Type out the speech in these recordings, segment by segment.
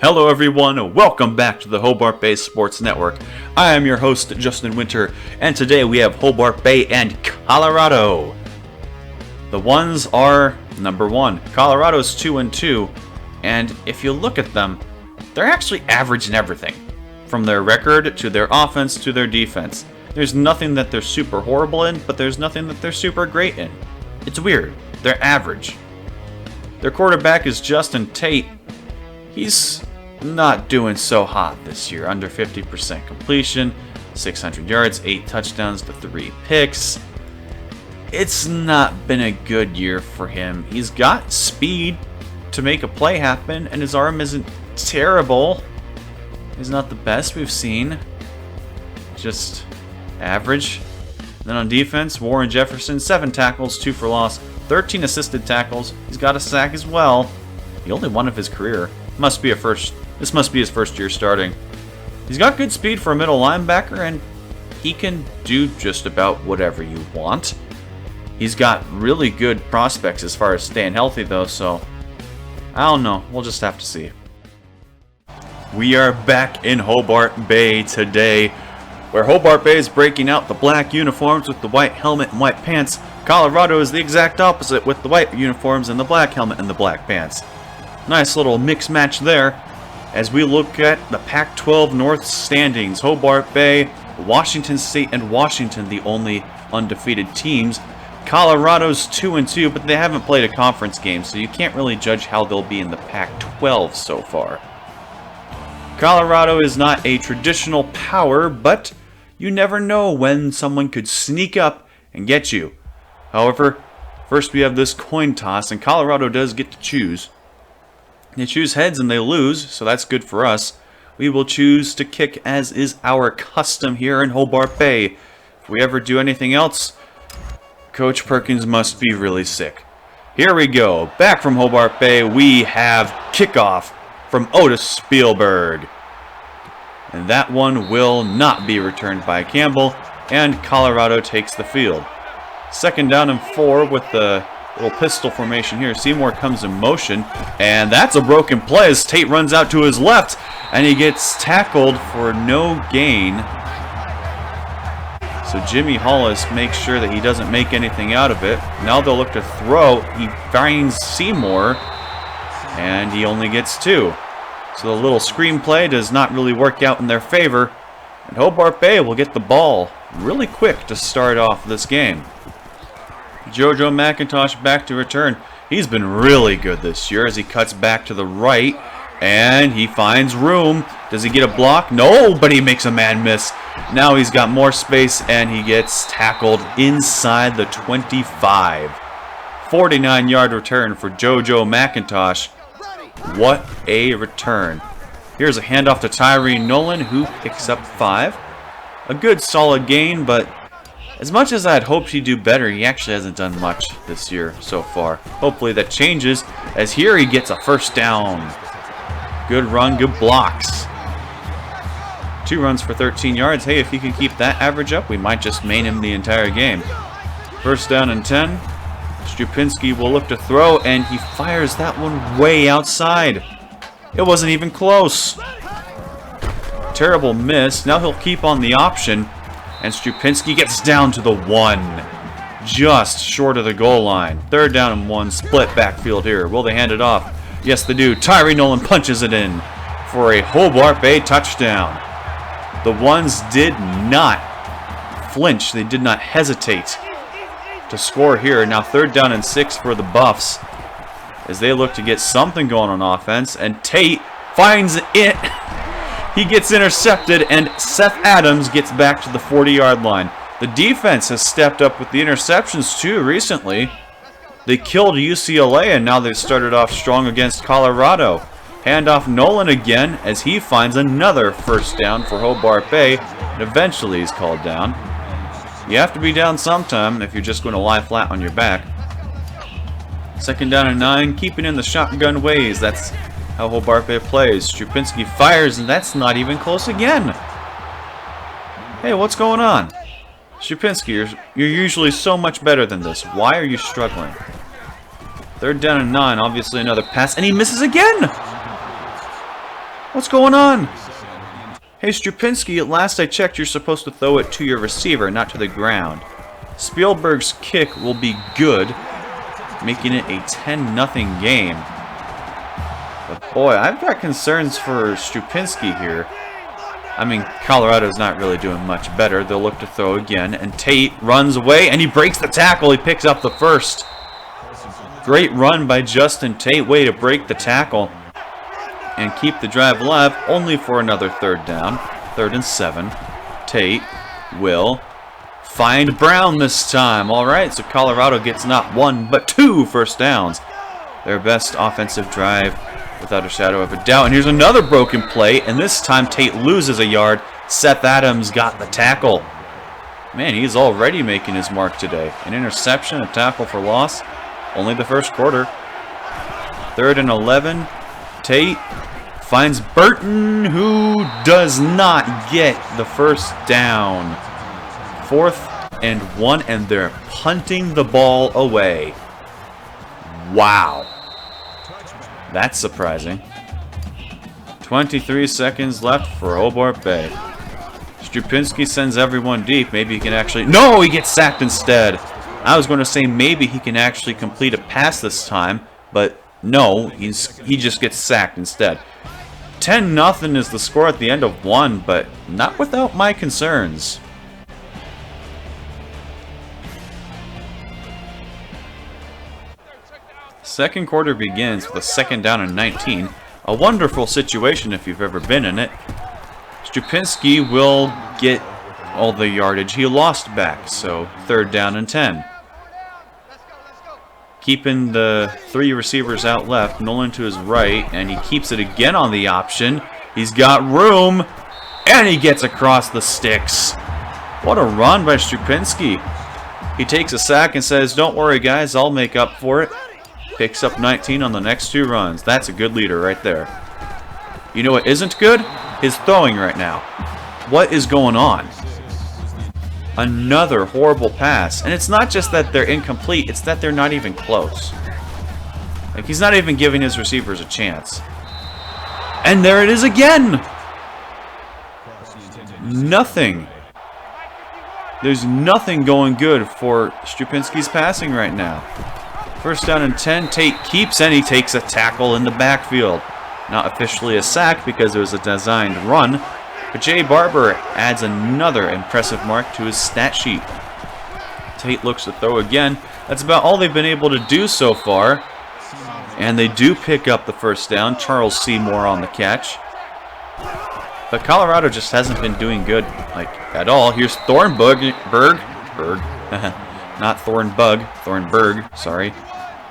Hello everyone, welcome back to the Hobart Bay Sports Network. I am your host, Justin Winter, and today we have Hobart Bay and Colorado. The ones are number one. Colorado's 2-2, and if you look at them, they're actually average in everything. From their record, to their offense, to their defense. There's nothing that they're super horrible in, but there's nothing that they're super great in. It's weird. They're average. Their quarterback is Justin Tate. He's not doing so hot this year. Under 50% completion, 600 yards, 8 touchdowns to 3 picks. It's not been a good year for him. He's got speed to make a play happen, and his arm isn't terrible. He's not the best we've seen. Just average. Then on defense, Warren Jefferson, 7 tackles, 2 for loss, 13 assisted tackles. He's got a sack as well. The only one of his career. This must be his first year starting. He's got good speed for a middle linebacker, and he can do just about whatever you want. He's got really good prospects as far as staying healthy, though, so I don't know. We'll just have to see. We are back in Hobart Bay today, where Hobart Bay is breaking out the black uniforms with the white helmet and white pants. Colorado is the exact opposite with the white uniforms and the black helmet and the black pants. Nice little mix match there. As we look at the Pac-12 North standings, Hobart Bay, Washington State, and Washington, the only undefeated teams. Colorado's 2-2, but they haven't played a conference game, so you can't really judge how they'll be in the Pac-12 so far. Colorado is not a traditional power, but you never know when someone could sneak up and get you. However, first we have this coin toss, and Colorado does get to choose. They choose heads and they lose, so that's good for us. We will choose to kick, as is our custom here in Hobart Bay. If we ever do anything else, Coach Perkins must be really sick. Here we go. Back from Hobart Bay, we have kickoff from Otis Spielberg. And that one will not be returned by Campbell, and Colorado takes the field. 2nd down and 4 with the little pistol formation here. Seymour comes in motion, and that's a broken play as Tate runs out to his left, and he gets tackled for no gain. So Jimmy Hollis makes sure that he doesn't make anything out of it. Now they'll look to throw. He finds Seymour, and he only gets 2. So the little screen play does not really work out in their favor, and Hobart Bay will get the ball really quick to start off this game. JoJo McIntosh back to return. He's been really good this year as he cuts back to the right, and he finds room. Does he get a block? No, but he makes a man miss. Now he's got more space, and he gets tackled inside the 25. 49-yard return for JoJo McIntosh. What a return. Here's a handoff to Tyree Nolan, who picks up 5. A good solid gain, but as much as I'd hoped he'd do better, he actually hasn't done much this year so far. Hopefully that changes, as here he gets a 1st down. Good run, good blocks. 2 runs for 13 yards. Hey, if he can keep that average up, we might just main him the entire game. 1st down and 10. Strupinski will look to throw, and he fires that one way outside. It wasn't even close. Terrible miss. Now he'll keep on the option. And Strupinski gets down to the 1. Just short of the goal line. 3rd down and 1. Split backfield here. Will they hand it off? Yes, they do. Tyree Nolan punches it in for a Hobart Bay touchdown. The ones did not flinch. They did not hesitate to score here. Now 3rd down and 6 for the Buffs as they look to get something going on offense. And Tate finds it. He gets intercepted, and Seth Adams gets back to the 40-yard line. The defense has stepped up with the interceptions, too, recently. They killed UCLA, and now they've started off strong against Colorado. Handoff Nolan again, as he finds another 1st down for Hobart Bay, and eventually he's called down. You have to be down sometime if you're just going to lie flat on your back. 2nd down and 9, keeping in the shotgun ways. That's how Hobart Bay plays. Strupinski fires, and that's not even close again. Hey, what's going on? Strupinski, you're usually so much better than this. Why are you struggling? 3rd down and 9, obviously another pass, and he misses again! What's going on? Hey, Strupinski, at last I checked you're supposed to throw it to your receiver, not to the ground. Spielberg's kick will be good, making it a 10-0 game. But boy, I've got concerns for Strupinski here. I mean, Colorado's not really doing much better. They'll look to throw again, and Tate runs away, and he breaks the tackle. He picks up the first. Great run by Justin Tate. Way to break the tackle and keep the drive alive, only for another third down. 3rd and 7. Tate will find Brown this time. All right, so Colorado gets not 1, but 2 first downs. Their best offensive drive, without a shadow of a doubt. And here's another broken play, and this time Tate loses a yard. Seth Adams got the tackle. Man, he's already making his mark today. An interception, a tackle for loss. Only the first quarter. 3rd and 11. Tate finds Burton, who does not get the first down. 4th and 1, and they're punting the ball away. Wow. That's surprising. 23 seconds left for Hobart Bay. Strupinski sends everyone deep. Maybe he can actually... No, he gets sacked instead. I was going to say maybe he can actually complete a pass this time, but no, he just gets sacked instead. 10-0 is the score at the end of 1, but not without my concerns. Second quarter begins with a 2nd down and 19. A wonderful situation if you've ever been in it. Strupinski will get all the yardage he lost back, so 3rd down and 10. Keeping the 3 receivers out left, Nolan to his right, and he keeps it again on the option. He's got room, and he gets across the sticks. What a run by Strupinski. He takes a sack and says, "Don't worry guys, I'll make up for it." Picks up 19 on the next 2 runs. That's a good leader right there. You know what isn't good? His throwing right now. What is going on? Another horrible pass. And it's not just that they're incomplete, it's that they're not even close. Like, he's not even giving his receivers a chance. And there it is again! Nothing. There's nothing going good for Strupinski's passing right now. 1st down and 10. Tate keeps, and he takes a tackle in the backfield. Not officially a sack because it was a designed run, but Jay Barber adds another impressive mark to his stat sheet. Tate looks to throw again. That's about all they've been able to do so far. And they do pick up the 1st down. Charles Seymour on the catch. But Colorado just hasn't been doing good, like, at all. Here's Thornberg. Not Thornbug. Thornburg, sorry.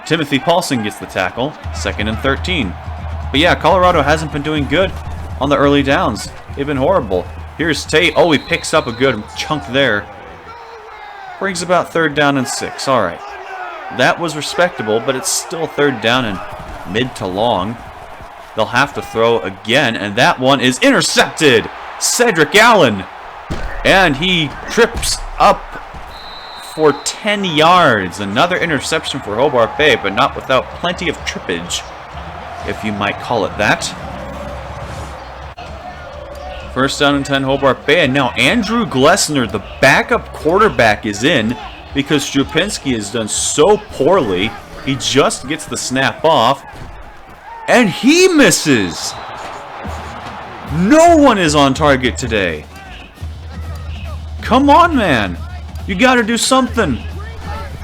Timothy Paulson gets the tackle. 2nd and 13. But yeah, Colorado hasn't been doing good on the early downs. They've been horrible. Here's Tate. Oh, he picks up a good chunk there. Brings about 3rd down and 6. All right. That was respectable, but it's still 3rd down and mid to long. They'll have to throw again, and that one is intercepted. Cedric Allen. And he trips up for 10 yards. Another interception for Hobart Bay, but not without plenty of trippage, if you might call it that. 1st down and 10, Hobart Bay. And now Andrew Glessner, the backup quarterback, is in because Strupinski has done so poorly. He just gets the snap off, and he misses. No one is on target today. Come on, man. You got to do something.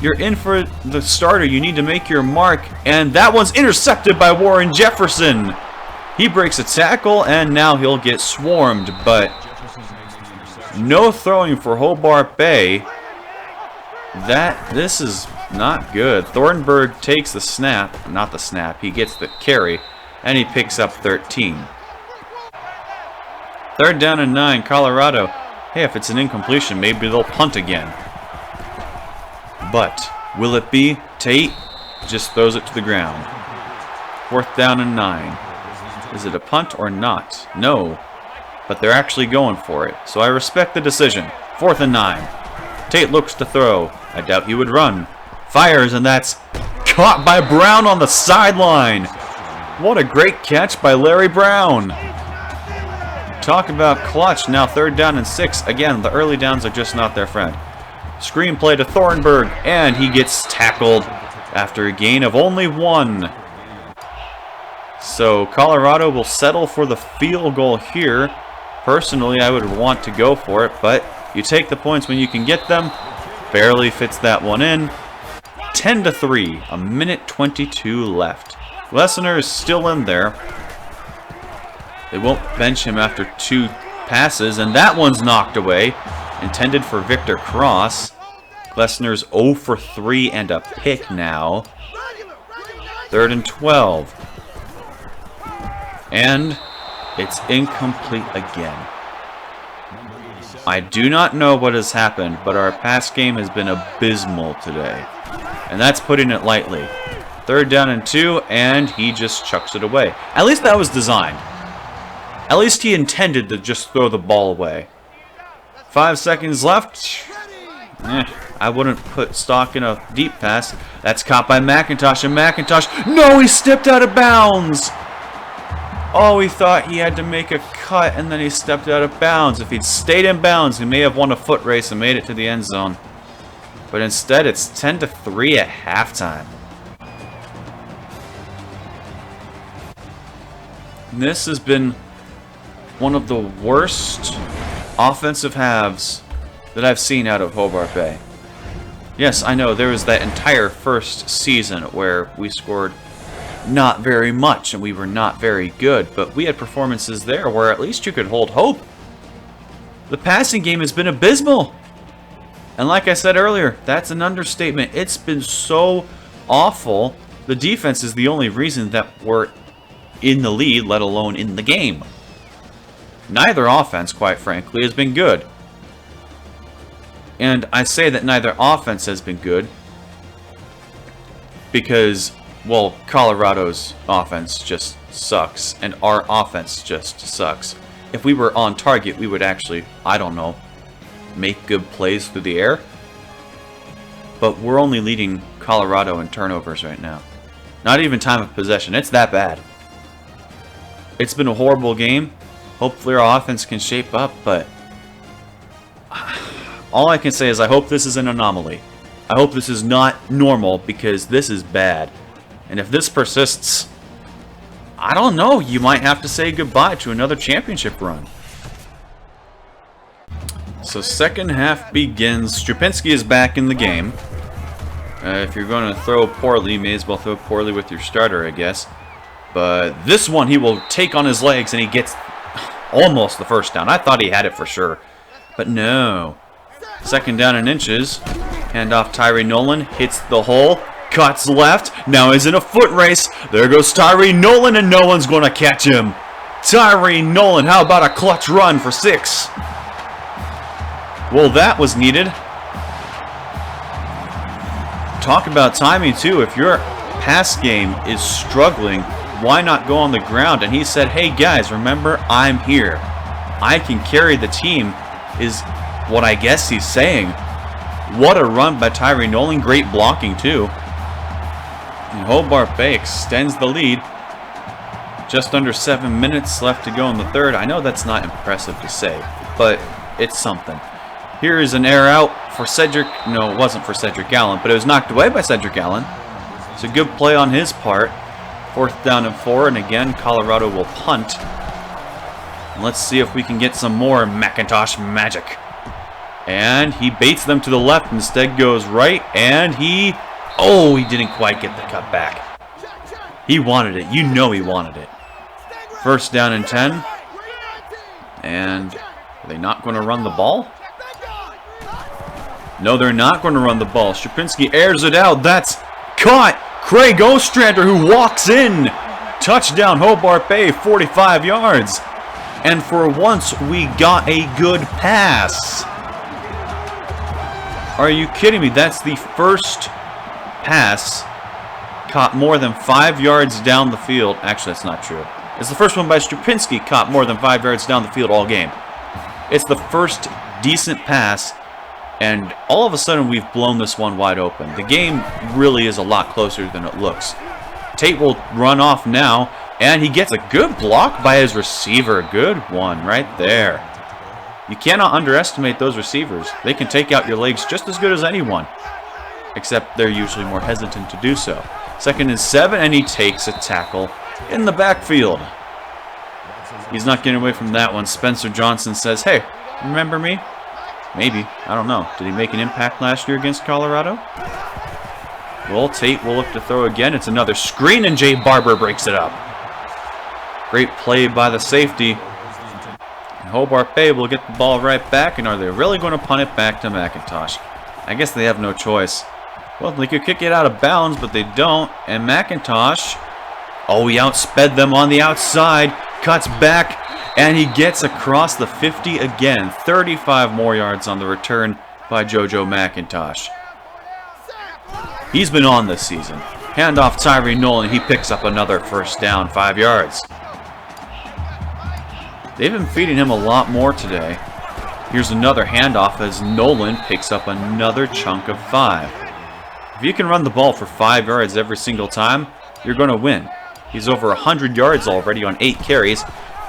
You're in for the starter. You need to make your mark. And that one's intercepted by Warren Jefferson. He breaks a tackle, and now he'll get swarmed. But no throwing for Hobart Bay. This is not good. Thornburg takes the snap. Not the snap. He gets the carry, and he picks up 13. 3rd down and 9, Colorado. Hey, if it's an incompletion, maybe they'll punt again. But will it be? Tate just throws it to the ground. 4th down and 9. Is it a punt or not? No. But they're actually going for it, so I respect the decision. 4th and 9. Tate looks to throw. I doubt he would run. Fires, and that's caught by Brown on the sideline. What a great catch by Larry Brown. talk about clutch. Now 3rd down and 6. Again, the early downs are just not their friend. Screenplay to Thornburg, and he gets tackled after a gain of only 1. So Colorado will settle for the field goal here. Personally, I would want to go for it, but you take the points when you can get them. Barely fits that one in. 10-3, a minute 22 left. Glessner is still in there. They won't bench him after 2 passes, and that one's knocked away. Intended for Victor Cross. Glessner's 0 for 3 and a pick now. 3rd and 12. And it's incomplete again. I do not know what has happened, but our pass game has been abysmal today. And that's putting it lightly. 3rd down and 2, and he just chucks it away. At least that was designed. At least he intended to just throw the ball away. 5 seconds left. I wouldn't put stock in a deep pass. That's caught by McIntosh, and McIntosh... No, he stepped out of bounds! Oh, he thought he had to make a cut, and then he stepped out of bounds. If he'd stayed in bounds, he may have won a foot race and made it to the end zone. But instead, it's 10-3 at halftime. This has been one of the worst offensive halves that I've seen out of Hobart Bay. Yes, I know, there was that entire first season where we scored not very much and we were not very good, but we had performances there where at least you could hold hope. The passing game has been abysmal. And like I said earlier, that's an understatement. It's been so awful. The defense is the only reason that we're in the lead, let alone in the game. Neither offense, quite frankly, has been good. And I say that neither offense has been good because, well, Colorado's offense just sucks, and our offense just sucks. If we were on target, we would actually, I don't know, make good plays through the air. But we're only leading Colorado in turnovers right now. Not even time of possession. It's that bad. It's been a horrible game. Hopefully our offense can shape up, but all I can say is I hope this is an anomaly. I hope this is not normal, because this is bad. And if this persists, I don't know, you might have to say goodbye to another championship run. So second half begins. Strupinski is back in the game. If you're going to throw poorly, you may as well throw poorly with your starter, I guess. But this one he will take on his legs, and he gets almost the first down. I thought he had it for sure, but no. 2nd down and inches. Handoff Tyree Nolan. Hits the hole. Cuts left. Now he's in a foot race. There goes Tyree Nolan, and no one's going to catch him. Tyree Nolan, how about a clutch run for 6? Well, that was needed. Talk about timing, too. If your pass game is struggling, why not go on the ground? And he said, hey guys, remember, I'm here. I can carry the team, is what I guess he's saying. What a run by Tyree Nolan. Great blocking too. And Hobart Bay extends the lead. Just under 7 minutes left to go in the 3rd. I know that's not impressive to say, but it's something. Here is an air out for Cedric. No, it wasn't for Cedric Allen, but it was knocked away by Cedric Allen. It's a good play on his part. 4th down and 4, and again, Colorado will punt. And let's see if we can get some more McIntosh magic. And he baits them to the left, instead goes right, and he didn't quite get the cut back. He wanted it. You know he wanted it. 1st down and 10. And are they not going to run the ball? No, they're not going to run the ball. Strupinski airs it out. That's caught. Craig Ostrander, who walks in. Touchdown Hobart Bay, 45 yards. And for once, we got a good pass. Are you kidding me? That's the first pass caught more than 5 yards down the field. Actually, that's not true. It's the first one by Strupinski caught more than 5 yards down the field all game. It's the first decent pass, and all of a sudden we've blown this one wide open. The game really is a lot closer than it looks. Tate will run off now. And he gets a good block by his receiver. Good one right there. You cannot underestimate those receivers. They can take out your legs just as good as anyone. Except they're usually more hesitant to do so. 2nd and 7, and he takes a tackle in the backfield. He's not getting away from that one. Spencer Johnson says, hey, remember me? Maybe. I don't know. Did he make an impact last year against Colorado? Well, Tate will look to throw again. It's another screen, and Jay Barber breaks it up. Great play by the safety. And Hobart Bay will get the ball right back, and are they really going to punt it back to McIntosh? I guess they have no choice. Well, they could kick it out of bounds, but they don't. And McIntosh, oh, he outsped them on the outside, cuts back, and he gets across the 50 again. 35 more yards on the return by JoJo McIntosh. He's been on this season. Hand off Tyree Nolan, he picks up another first down, 5 yards. They've been feeding him a lot more today. Here's another handoff as Nolan picks up another chunk of 5. If you can run the ball for 5 yards every single time, you're going to win. He's over 100 yards already on 8 carries.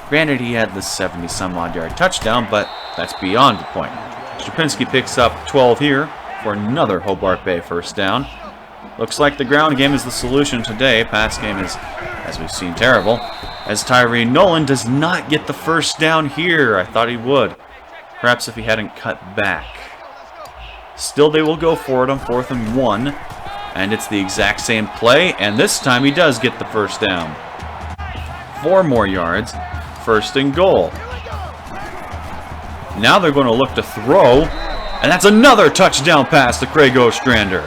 Granted, he had the 70-some-odd yard touchdown, but that's beyond the point. Strapinski picks up 12 here for another Hobart Bay first down. Looks like the ground game is the solution today. Pass game is, as we've seen, terrible. As Tyree Nolan does not get the first down here. I thought he would. Perhaps if he hadn't cut back. Still, they will go for it on 4th and 1. And it's the exact same play. And this time he does get the first down. 4 more yards. 1st and goal. Now they're going to look to throw. And that's another touchdown pass to Craig Ostrander.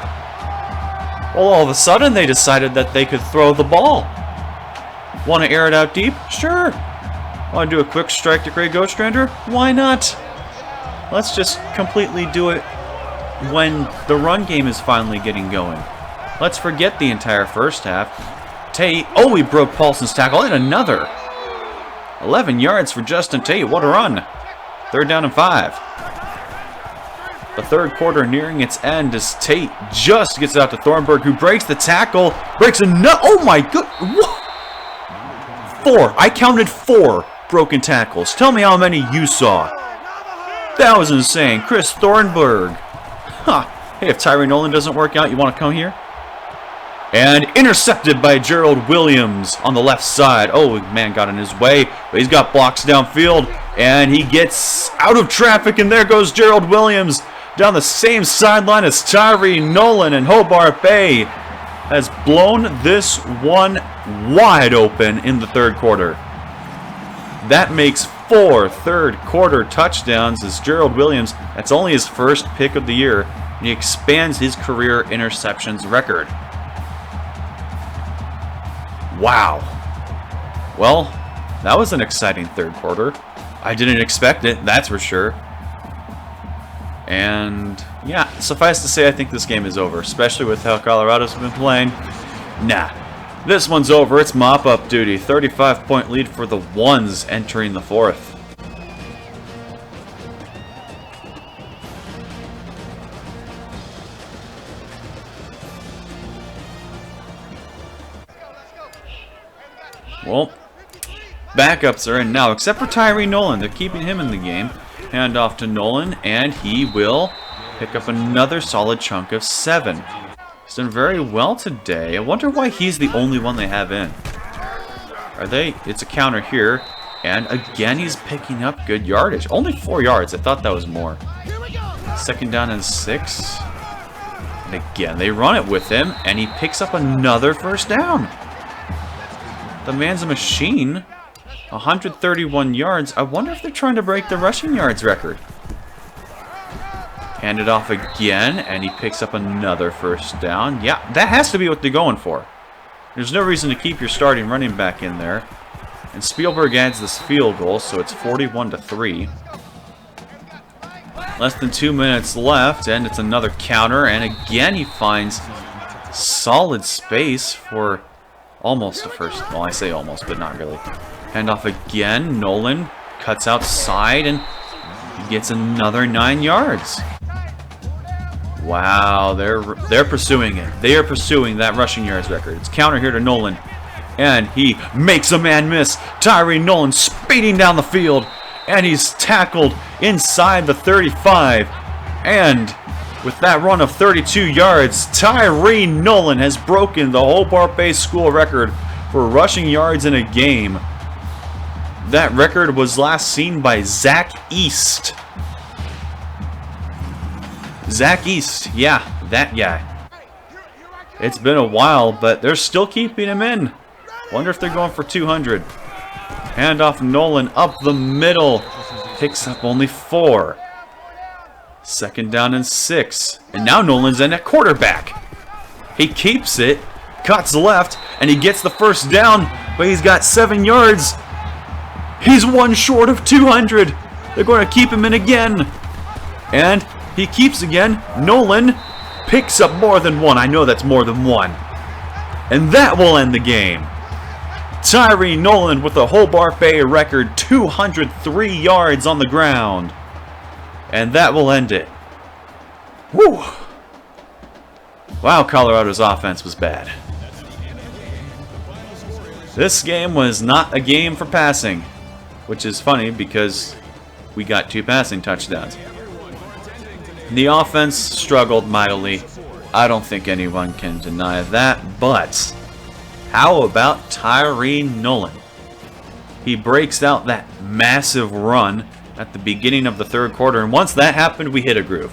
Well, all of a sudden they decided that they could throw the ball. Want to air it out deep? Sure. Want to do a quick strike to Craig Ostrander? Why not? Let's just completely do it when the run game is finally getting going. Let's forget the entire first half. Tate, oh, he broke Paulson's tackle, and another. 11 yards for Justin Tate, what a run. 3rd down and 5. The 3rd quarter nearing its end as Tate just gets out to Thornburg, who breaks the tackle, breaks another, oh my good, 4, I counted 4 broken tackles. Tell me how many you saw. That was insane. Chris Thornburg. Huh. Hey, if Tyree Nolan doesn't work out, you want to come here? And intercepted by Gerald Williams on the left side. Oh, man got in his way, but he's got blocks downfield, and he gets out of traffic, and there goes Gerald Williams down the same sideline as Tyree Nolan, and Hobart Bay has blown this one wide open in the 3rd quarter. That makes 4 3rd quarter touchdowns as Gerald Williams, that's only his first pick of the year, and he expands his career interceptions record. Wow. Well, that was an exciting 3rd quarter. I didn't expect it, that's for sure. And yeah, suffice to say, I think this game is over, especially with how Colorado's been playing. Nah. This one's over. It's mop-up duty. 35-point lead for the Ones entering the 4th. Well, backups are in now, except for Tyree Nolan. They're keeping him in the game. Hand off to Nolan, and he will pick up another solid chunk of 7. He's done very well today. I wonder why he's the only one they have in. Are they? It's a counter here. And again, he's picking up good yardage. Only 4 yards. I thought that was more. 2nd down and 6. And again, they run it with him. And he picks up another first down. The man's a machine. 131 yards. I wonder if they're trying to break the rushing yards record. Hand it off again, and he picks up another first down. Yeah, that has to be what they're going for. There's no reason to keep your starting running back in there. And Spielberg adds this field goal, so it's 41-3. Less than 2 minutes left, and it's another counter. And again, he finds solid space for almost a first. Well, I say almost, but not really. Hand off again. Nolan cuts outside, and he gets another 9 yards. Wow, they're pursuing it. They are pursuing that rushing yards record. It's counter here to Nolan. And he makes a man miss. Tyree Nolan speeding down the field. And he's tackled inside the 35. And with that run of 32 yards, Tyree Nolan has broken the Hobart Bay school record for rushing yards in a game. That record was last seen by Zach East. Zach East, yeah, that guy. It's been a while, but they're still keeping him in. Wonder if they're going for 200. Handoff Nolan up the middle. Picks up only 4. Second down and 6. And now Nolan's in at quarterback. He keeps it, cuts left, and he gets the first down, but he's got 7 yards. He's one short of 200. They're going to keep him in again. And he keeps again. Nolan picks up more than 1. I know that's more than 1. And that will end the game. Tyree Nolan with a Hobart Bay record 203 yards on the ground. And that will end it. Woo! Wow, Colorado's offense was bad. This game was not a game for passing, which is funny because we got 2 passing touchdowns. The offense struggled mightily. I don't think anyone can deny that, but how about Tyree Nolan? He breaks out that massive run at the beginning of the 3rd quarter, and once that happened, we hit a groove.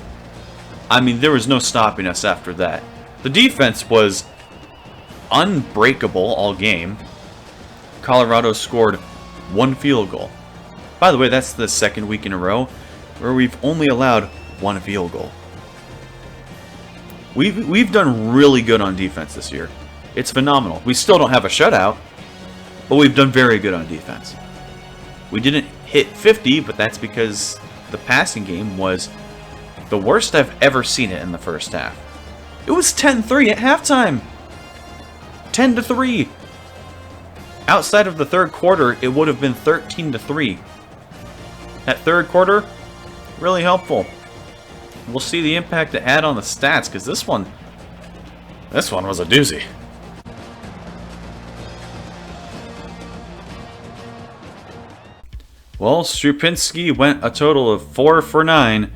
I mean, there was no stopping us after that. The defense was unbreakable all game. Colorado scored 1 field goal. By the way, that's the 2nd week in a row where we've only allowed 1 field goal. We've done really good on defense this year. It's phenomenal. We still don't have a shutout, but we've done very good on defense. We didn't hit 50, but that's because the passing game was the worst I've ever seen it in the first half. It was 10-3 at halftime. 10-3. Outside of the 3rd quarter, it would have been 13-3. That 3rd quarter, really helpful. We'll see the impact it had on the stats, because this one was a doozy. Well, Strupinski went a total of 4 for 9,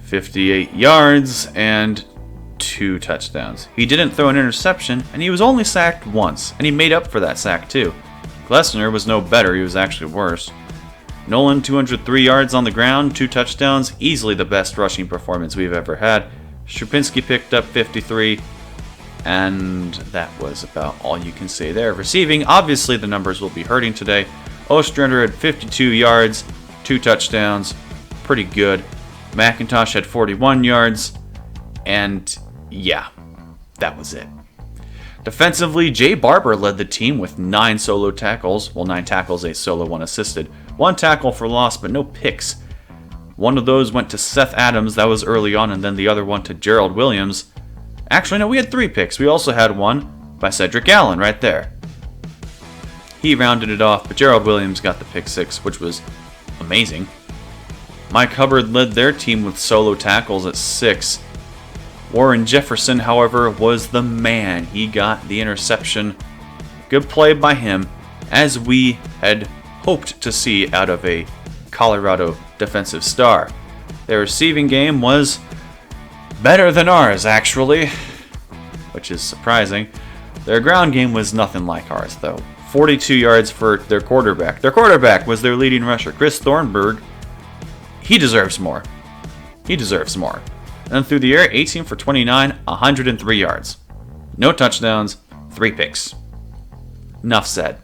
58 yards, and 2 touchdowns. He didn't throw an interception, and he was only sacked once, and he made up for that sack too. Glessner was no better, he was actually worse. Nolan, 203 yards on the ground, 2 touchdowns, easily the best rushing performance we've ever had. Strupinski picked up 53, and that was about all you can say there. Receiving, obviously the numbers will be hurting today. Ostrander had 52 yards, 2 touchdowns, pretty good. McIntosh had 41 yards, and yeah, that was it. Defensively, Jay Barber led the team with 9 solo tackles. Well, 9 tackles, a solo, 1 assisted. 1 tackle for loss, but no picks. One of those went to Seth Adams, that was early on, and then the other one to Gerald Williams. Actually, no, we had 3 picks. We also had one by Cedric Allen right there. He rounded it off, but Gerald Williams got the pick 6, which was amazing. Mike Hubbard led their team with solo tackles at 6. Warren Jefferson, however, was the man. He got the interception. Good play by him, as we had hoped to see out of a Colorado defensive star. Their receiving game was better than ours, actually, which is surprising. Their ground game was nothing like ours, though. 42 yards for their quarterback. Their quarterback was their leading rusher, Chris Thornburg. He deserves more. He deserves more. And through the air, 18 for 29, 103 yards. No touchdowns, 3 picks. Enough said.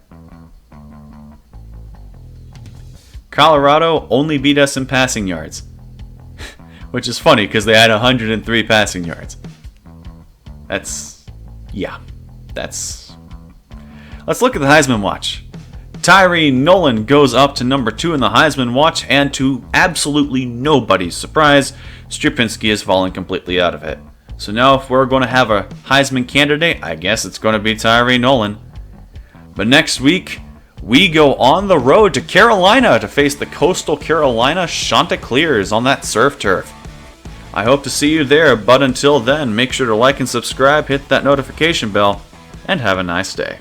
Colorado only beat us in passing yards. Which is funny because they had 103 passing yards. Let's look at the Heisman Watch. Tyree Nolan goes up to number 2 in the Heisman Watch, and to absolutely nobody's surprise, Strupinski has fallen completely out of it. So now if we're going to have a Heisman candidate, I guess it's going to be Tyree Nolan. But next week, we go on the road to Carolina to face the Coastal Carolina Chanticleers on that surf turf. I hope to see you there, but until then, make sure to like and subscribe, hit that notification bell, and have a nice day.